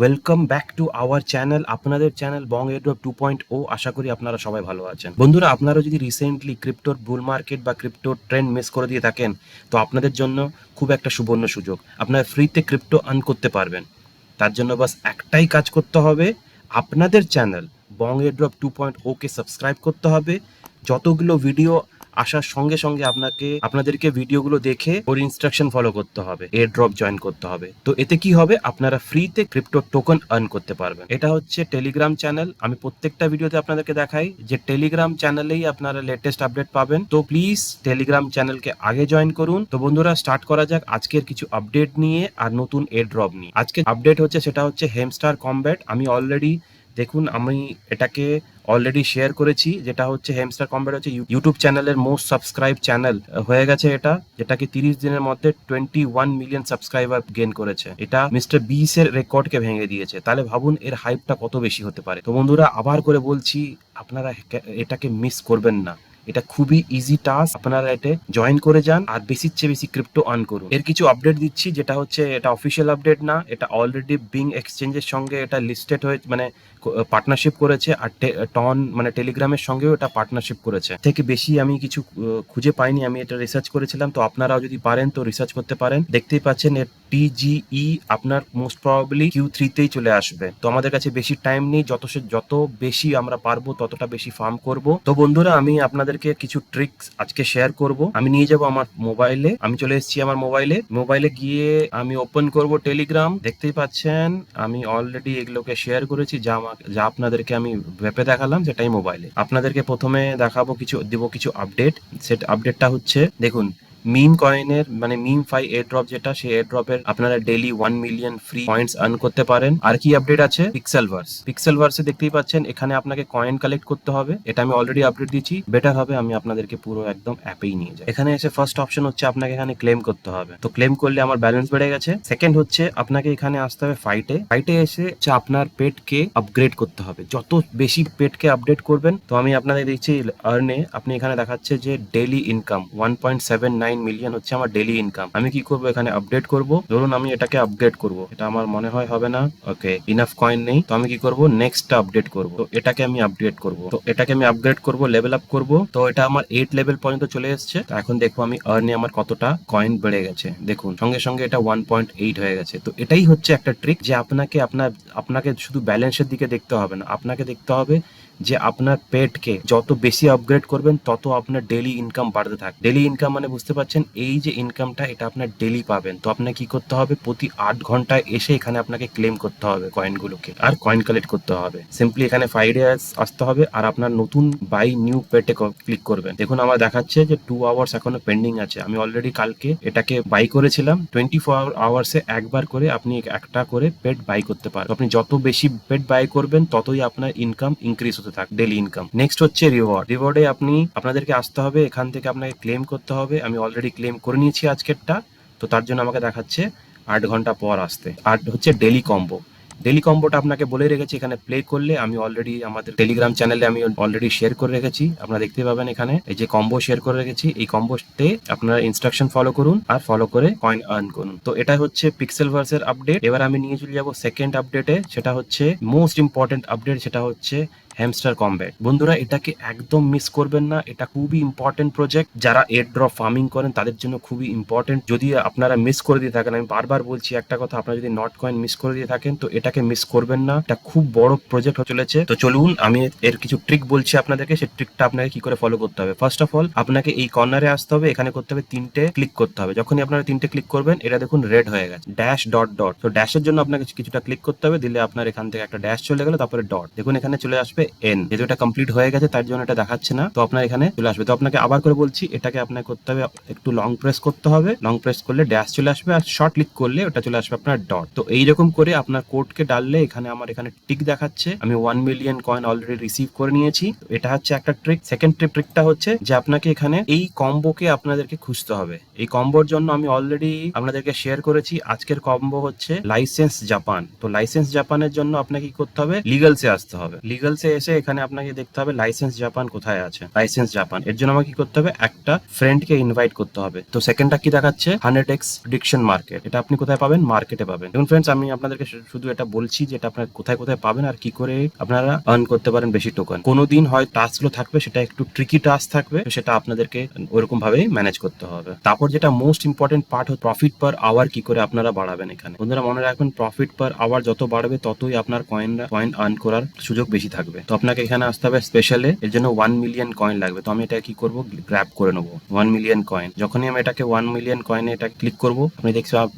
Welcome back to our channel, আপনাদের channel বং এড্রপ 2.0। আশা করি আপনারা সবাই ভালো আছেন। বন্ধুরা, আপনারা যদি রিসেন্টলি ক্রিপ্টোর বুল মার্কেট বা ক্রিপ্টোর ট্রেন্ড মিস করে দিয়ে থাকেন, তো আপনাদের জন্য খুব একটা সুবর্ণ সুযোগ। আপনারা ফ্রিতে ক্রিপ্টো আর্ন করতে পারবেন। তার জন্য বাস একটাই কাজ করতে হবে, আপনাদের চ্যানেল বং এড্রপ 2.0 কে সাবস্ক্রাইব করতে হবে। যতগুলো ভিডিও আসার সঙ্গে সঙ্গে আপনাদেরকে ভিডিওগুলো দেখে ওর ইনস্ট্রাকশন ফলো করতে হবে, এয়ার ড্রপ জয়েন করতে হবে। তো এতে কি হবে, আপনারা ফ্রিতে ক্রিপ্টো টোকেন আর্ন করতে পারবেন। এটা হচ্ছে টেলিগ্রাম চ্যানেল। আমি প্রত্যেকটা ভিডিওতে আপনাদেরকে দেখাই যে টেলিগ্রাম চ্যানেলেই আপনারা লেটেস্ট আপডেট পাবেন। তো প্লিজ টেলিগ্রাম চ্যানেলকে আগে জয়েন করুন। তো বন্ধুরা, স্টার্ট করা যাক আজকের কিছু আপডেট নিয়ে আর নতুন এয়ার ড্রপ নিয়ে। আজকে আপডেট হচ্ছে সেটা হচ্ছে হেমস্টার কমব্যাট। আমি অলরেডি দেখুন, আমি এটাকে অলরেডি শেয়ার করেছি। যেটা হচ্ছে হেমস্টার কমব্যাট হচ্ছে ইউটিউব চ্যানেলের মোস্ট সাবস্ক্রাইব চ্যানেল হয়ে গেছে এটা, যেটাকে 30 দিনের মধ্যে 21 মিলিয়ন সাবস্ক্রাইবার গেইন করেছে। এটা মিস্টার বিস এর রেকর্ডকে ভেঙে দিয়েছে। তাহলে ভাবুন এর হাইপটা কত বেশি হতে পারে। তো বন্ধুরা, আবার করে বলছি, আপনারা এটাকে মিস করবেন না। এটা খুবই ইজি টাস্ক। আপনারা এটা জয়েন করে যান আর বেশির চেয়ে বেশি ক্রিপ্টো আর্ন করুন। এর কিছু আপডেট দিচ্ছি, যেটা হচ্ছে এটা অফিসিয়াল আপডেট না, এটা অলরেডি বিং এক্সচেঞ্জের সঙ্গে এটা লিস্টেড হয়ে মানে পার্টনারশিপ করেছে। আর টন মানে টেলিগ্রামের সঙ্গেও এটা পার্টনারশিপ করেছে। থেকে বেশি আমি কিছু খুঁজে পাইনি। আমি এটা রিসার্চ করেছিলাম, তো আপনারাও যদি পারেন তো রিসার্চ করতে পারেন। দেখতেই পাচ্ছেন এর টিজিই আপনার মোস্ট প্রবাবলি Q3-তেই চলে আসবে। তো আমাদের কাছে বেশি টাইম নেই, যত বেশি আমরা পারবো ততটা বেশি ফার্ম করব। তো বন্ধুরা, আমি আপনাদেরকে কিছু ট্রিক্স আজকে শেয়ার করব। আমি নিয়ে যাব আমার মোবাইলে। আমি চলে এসেছি আমার মোবাইলে গিয়ে আমি ওপেন করব টেলিগ্রাম। দেখতেই পাচ্ছেন আমি অলরেডি এগুলোকে শেয়ার করেছি, যা আপনাদেরকে আমি ওয়েবে দেখালাম সেটাই মোবাইলে। আপনাদেরকে প্রথমে দেব কিছু আপডেট। সেটা আপডেটটা হচ্ছে, দেখুন, মিম কয়েনের মানে মিম ফাই এয়ার ড্রপ, যেটা সেই এয়ার ড্রপের আপনারা daily 1 million free points earn করতে পারেন। আর কি আপডেট আছে, পিক্সেলভার্সে দেখতেই পাচ্ছেন এখানে আপনাকে কয়েন কালেক্ট করতে হবে। এটা আমি অলরেডি আপডেট দিচ্ছি। বেটার হবে আমি আপনাদেরকে পুরো একদম অ্যাপেই নিয়ে যাই। এখানে এসে ফার্স্ট অপশন হচ্ছে আপনাকে এখানে ক্লেম করতে হবে। তো ক্লেম করলে আমার ব্যালেন্স বেড়ে গেছে। সেকেন্ড হচ্ছে আপনাকে এখানে আসতে হবে ফাইটে এসে আপনার পেটকে আপগ্রেড করতে হবে। যত বেশি পেটকে আপডেট করবেন, তো আমি আপনাদের দিচ্ছি আর্নে, আপনি এখানে দেখাচ্ছে যে ডেইলি ইনকাম 1.79 মিলিয়ন হচ্ছে আমার ডেইলি ইনকাম। আমি কি করব, এখানে আপডেট করব। ধরুন আমি এটাকে আপগ্রেড করব, এটা আমার মনে হয় হবে না। ওকে, ইনাফ কয়েন নেই। তো আমি কি করব, নেক্সট আপডেট করব। তো এটাকে আমি আপগ্রেড করব, লেভেল আপ করব। তো এটা আমার 8 লেভেল পর্যন্ত চলে এসেছে। তো এখন দেখবো আমি আর্নে আমার কতটা কয়েন বেড়ে গেছে। দেখুন সঙ্গে সঙ্গে এটা 1.8 হয়ে গেছে। তো এটাই হচ্ছে একটা ট্রিক, যে আপনাকে শুধু ব্যালেন্সের দিকে দেখতে হবে না, আপনাকে দেখতে হবে যে আপনার পেটকে যত বেশি আপগ্রেড করবেন তত আপনার ডেইলি ইনকাম বাড়তে থাকে। ডেইলি ইনকাম মানে বুঝতে পারছেন, এই যে ইনকামটা এটা আপনার ডেইলি পাবেন। তো আপনাকে কি করতে হবে, প্রতি 8 ঘন্টায় এসে এখানে আপনাকে ক্লেম করতে হবে কয়েনগুলোকে, আর কয়েন কালেক্ট করতে হবে। সিম্পলি এখানে ফাইডে আসতে হবে আর আপনার নতুন বাই নিউ পেটে ক্লিক করবেন। দেখুন আমার দেখাচ্ছে যে 2 আওয়ার্স এখনো পেন্ডিং আছে। আমি অলরেডি কালকে এটাকে বাই করেছিলাম। 24 আওয়ার্সে একবার করে আপনি একটা করে পেট বাই করতে পারেন। আপনি যত বেশি পেট বাই করবেন ততই আপনার ইনকাম ইনক্রিজ হতে থাকে, ডেইলি ইনকাম। নেক্সট হচ্ছে রিওয়ার্ডে আপনাদেরকে আসতে হবে, এখান থেকে আপনাকে ক্লেম করতে হবে। আমি অলরেডি ক্লেম করে নিয়েছি আজকেরটা। তো তার জন্য আমাকে দেখাচ্ছে 8 ঘন্টা পর আসতে। আর হচ্ছে ডেলি কম্বোটা আপনাকে বলে রেখেছি, এখানে প্লে করলে আমি অলরেডি আমাদের টেলিগ্রাম চ্যানেলে আমি অলরেডি শেয়ার করে রেখেছি। আপনারা দেখতে পাবেন এখানে এই যে কম্বো শেয়ার করে রেখেছি। এই কম্বোতে আপনারা ইনস্ট্রাকশন ফলো করুন আর ফলো করে কয়েন আর্ন করুন। তো এটা হচ্ছে পিক্সেলভার্সের আপডেট। এবার আমি নিয়ে চলে যাবো সেকেন্ড আপডেটে। সেটা হচ্ছে মোস্ট ইম্পর্টেন্ট আপডেট, সেটা হচ্ছে হ্যামস্টার কমব্যাট। বন্ধুরা, এটাকে একদম মিস করবেন না। এটা খুবই ইম্পর্টেন্ট প্রজেক্ট। যারা এয়ার ড্রপ ফার্মিং করেন তাদের জন্য খুবই ইম্পর্টেন্ট। যদি আপনারা মিস করে দিয়ে থাকেন, আমি বারবার বলছি একটা কথা, আপনারা যদি নট কয়েন মিস করে দিয়ে থাকেন তো এটাকে মিস করবেন না। এটা খুব বড় প্রজেক্ট হতে চলেছে। তো চলুন আমি এর কিছু ট্রিক বলছি আপনাদেরকে, সেই ট্রিকটা আপনাকে কি করে ফলো করতে হবে। ফার্স্ট অফ অল আপনাকে এই কর্নারে আসতে হবে, এখানে করতে হবে 3টে ক্লিক করতে হবে। যখনই আপনারা 3টে ক্লিক করবেন, এটা দেখুন রেড হয়ে গেছে, ড্যাশ ডট ডট। তো ড্যাশের জন্য আপনাকে কিছুটা ক্লিক করতে হবে, দিলে আপনার এখান থেকে একটা ড্যাশ চলে গেল, তারপরে ডট। দেখুন এখানে চলে আসবে এন। যেহেতু এটা কমপ্লিট হয়ে গেছে তার জন্য এটা দেখাচ্ছে না, তো আপনার এখানে চলে আসবে। তো আপনাকে আবার করে বলছি, এটাকে আপনাকে করতে হবে একটু লং প্রেস করতে হবে। লং প্রেস করলে ড্যাশ চলে আসবে, আর শর্ট ক্লিক করলে ওটা চলে আসবে আপনার ডট। তো এইরকম করে আপনার কোডকে ডাললে আমার এখানে টিক দেখাচ্ছে। আমি 1 মিলিয়ন কয়েন অলরেডি রিসিভ করে নিয়েছি। এটা হচ্ছে একটা ট্রিক। সেকেন্ড ট্রিকটা হচ্ছে যে আপনাকে এখানে এই কম্বোকে আপনাদেরকে খুঁজতে হবে। এই কম্বোর জন্য আমি অলরেডি আপনাদেরকে শেয়ার করেছি। আজকের কম্বো হচ্ছে লাইসেন্স জাপান। তো লাইসেন্স জাপানের জন্য আপনাকে কি করতে হবে, লিগালসে আসতে হবে। লিগালসে এসে এখানে আপনাকে দেখতে হবে লাইসেন্স জাপান কোথায় আছে। লাইসেন্স জাপান এর জন্য আমাকে কি করতে হবে, একটা ফ্রেন্ডকে ইনভাইট করতে হবে। তো সেকেন্ডটা কি দেখাচ্ছে, 100x প্রেডিকশন মার্কেট। এটা আপনি কোথায় পাবেন, মার্কেটে পাবেন। দেখুন ফ্রেন্ডস, আমি আপনাদেরকে শুধু এটা বলছি যে এটা আপনারা কোথায় কোথায় পাবেন আর কি করে আপনারা আর্ন করতে পারেন বেশি টোকেন। কোনোদিন হয় টাস্ক গুলো থাকবে, সেটা একটু ট্রিকি টাস্ক থাকবে, তো সেটা আপনাদেরকে ওরকম ভাবেই ম্যানেজ করতে হবে। তারপর যেটা মোস্ট ইম্পর্টেন্ট পার্ট হচ্ছে প্রফিট পার আওয়ার কি করে আপনারা বাড়াবেন। এখানে বন্ধুরা মনে রাখবেন, প্রফিট পার আওয়ার যত বাড়বে ততই আপনার কয়েন আর্ন করার সুযোগ বেশি থাকবে। তো আপনাকে এখানে আসতে হবে স্পেশালে, এর জন্য 1 মিলিয়ন কয়েন লাগবে। তো আমি এটা কি করব, গ্র্যাব করে নেবো 1 মিলিয়ন কয়েন। যখনই আমি এটাকে 1 মিলিয়ন কয়েনে এটা ক্লিক করব, আপনি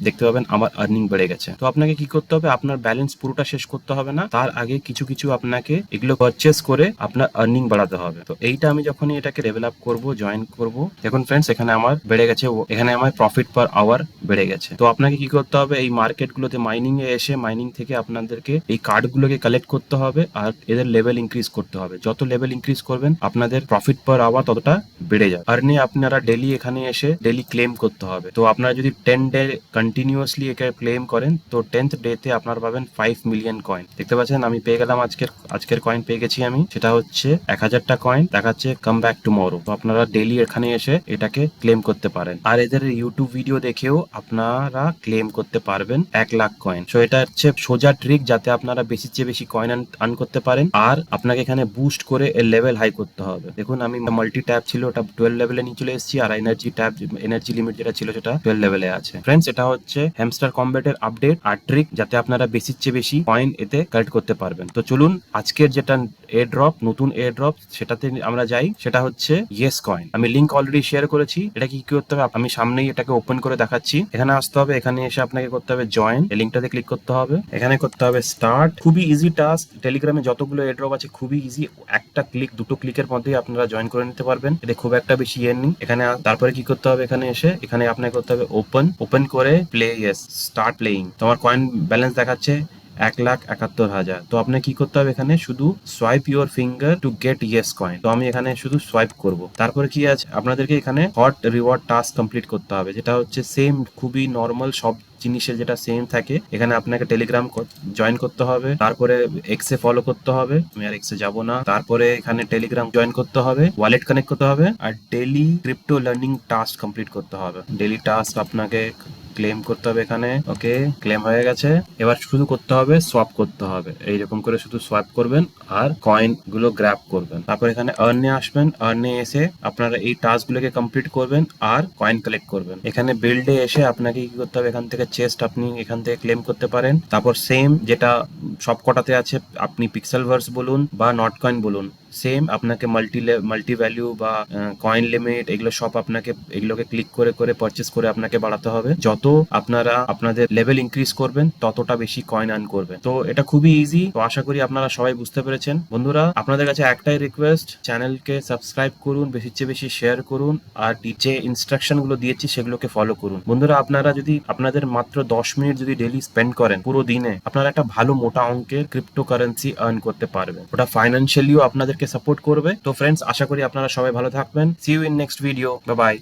দেখতে পাবেন আমার আর্নিং বেড়ে গেছে। তো আপনাকে কি করতে হবে, আপনার ব্যালেন্স পুরোটা শেষ করতে হবে না, তার আগে কিছু কিছু আপনাকে এগুলো পারচেস করে আপনার আর্নিং বাড়াতে হবে। তো এইটা আমি যখনই এটাকে লেভেল আপ করব, জয়েন করব, দেখুন ফ্রেন্ডস এখানে আমার বেড়ে গেছে, এখানে আমার প্রফিট পার আওয়ার বেড়ে গেছে। তো আপনাকে কি করতে হবে, এই মার্কেট গুলোতে মাইনিং এ এসে মাইনিং থেকে আপনাদেরকে এই কার্ড গুলোকে কালেক্ট করতে হবে আর এদের লেভেল ইনক্রিজ করতে হবে। যত লেভেল ইনক্রিজ করবেন আপনাদের প্রফিট পার আওয়ার ততটা বেড়ে যাবে। আর্নি আপনারা ডেলি এখানে এসে ডেলি ক্লেম করতে হবে। তো আপনারা যদি 10 ডে কন্টিনিউয়াসলি একে ক্লেম করেন, তো 10th ডেতে আপনারা পাবেন 5 মিলিয়ন কয়েন। দেখতে পাচ্ছেন আমি পেয়ে গেলাম, আজকের কয়েন পেয়ে গেছি আমি, সেটা হচ্ছে 1000টা কয়েন দেখাচ্ছে কাম ব্যাক টুমরো। তো আপনারা ডেলি এখানে এসে এটাকে ক্লেম করতে পারেন। আর এদের ইউটিউব ভিডিও দেখেও আপনারা ক্লেম করতে পারবেন 1 লাখ কয়েন। সো এটা হচ্ছে সোজা ট্রিক, যাতে আপনারা বেশির চেয়ে বেশি কয়েন আর্ন করতে পারেন। আর আপনাকে এখানে বুস্ট করে এর লেভেল হাই করতে হবে। দেখুন আমি মাল্টি ট্যাব ছিল, ওটা 12 লেভেলে নিয়ে চলে এসেছি, আর এনার্জি লিমিট যেটা ছিল সেটা 12 লেভেলে আছে। ফ্রেন্ডস এটা হচ্ছে হ্যামস্টার কম্ব্যাটের আপডেট আর ট্রিক, যাতে আপনারা বেশির চেয়ে বেশি কয়েন এতে কালেক্ট করতে পারবেন। তো চলুন আজকের যেটা নতুন এয়ার ড্রপ সেটাতে আমরা যাই। সেটা হচ্ছে ইয়েস কয়েন। আমি লিংক অলরেডি শেয়ার করেছি। এটা কি করতে হবে, আমি সামনেই এটাকে ওপেন করে দেখাচ্ছি। এখানে আসতে হবে, এখানে এসে আপনাকে করতে হবে জয়েন, এই লিঙ্কটাতে ক্লিক করতে হবে, এখানে করতে হবে স্টার্ট। খুবই ইজি টাস্ক, টেলিগ্রামে যতগুলো এয়ার ড্রপ আছে খুবই ইজি, একটা ক্লিক দুটো ক্লিকের মধ্যেই আপনারা জয়েন করে নিতে পারবেন। এতে খুব একটা বেশি ইয়ে নেই। এখানে তারপরে কি করতে হবে, এখানে এসে এখানে আপনাকে করতে হবে ওপেন করে প্লে ইয়েস স্টার্ট প্লেইং। তোমার কয়েন ব্যালেন্স দেখাচ্ছে 1,71,000। তো আপনাকে কি করতে হবে, এখানে শুধু swipe your finger to get yes coin. তো আমি এখানে শুধু সোয়াইপ করব। তারপরে কি আছে, আপনাদেরকে এখানে হট রিওয়ার্ড টাস্ক কমপ্লিট করতে হবে, যেটা হচ্ছে সেম, খুবই নর্মাল সব জিনিসের যেটা সেম থাকে। এখানে আপনাকে টেলিগ্রাম জয়েন করতে হবে, তারপরে এক্সে ফলো করতে হবে, আমি আর এক্সে যাব না। তারপরে এখানে টেলিগ্রাম জয়েন করতে হবে, ওয়ালেট কানেক্ট করতে হবে, আর daily crypto learning task complete করতে হবে। ডেলি টাস্ক আপনাকে ক্লেম করতে হবে এখানে। ওকে, ক্লেম হয়ে গেছে। এবার শুধু করতে হবে সোয়াপ করতে হবে, এইরকম করে শুধু সোয়াপ করবেন আর কয়েন গুলো গ্র্যাব করবেন। তারপর এখানে আর্নে আসবেন, আর্নে এসে আপনারা এই টাস্ক গুলোকে কমপ্লিট করবেন আর কয়েন কালেক্ট করবেন। এখানে বিল্ডে এসে আপনাকে কি করতে হবে, এখান থেকে চেস্ট আপনি এখান থেকে ক্লেম করতে পারেন। তারপর সেম যেটা সব কটাতে আছে, আপনি পিক্সেলভার্স বলুন বা নট কয়েন বলুন, সেম আপনাকে মাল্টি ভ্যালু বা কয়েন লিমিট এগুলো সব আপনাকে এগুলোকে ক্লিক করে করে পারচেস করে আপনাকে বাড়াতে হবে। যত আপনারা আপনাদের লেভেল ইনক্রিজ করবেন ততটা বেশি কয়েন আর্ন করবেন। তো এটা খুবই ইজি। তো আশা করি আপনারা সবাই বুঝতে পেরেছেন। বন্ধুরা আপনাদের কাছে একটাই রিকোয়েস্ট, চ্যানেলকে সাবস্ক্রাইব করুন, বেশির চেয়ে বেশি শেয়ার করুন, আর যে ইনস্ট্রাকশন গুলো দিয়েছি সেগুলোকে ফলো করুন। বন্ধুরা আপনারা যদি আপনাদের মাত্র 10 মিনিট যদি ডেলি স্পেন্ড করেন পুরো দিনে, আপনারা একটা ভালো মোটা অঙ্কের ক্রিপ্টোকারেন্সি আর্ন করতে পারবেন। ওটা ফাইন্যান্সিয়ালিও আপনাদেরকে সাপোর্ট করবে। তো ফ্রেন্ডস আশা করি আপনারা সবাই ভালো থাকবেন। See you in next video. Bye by.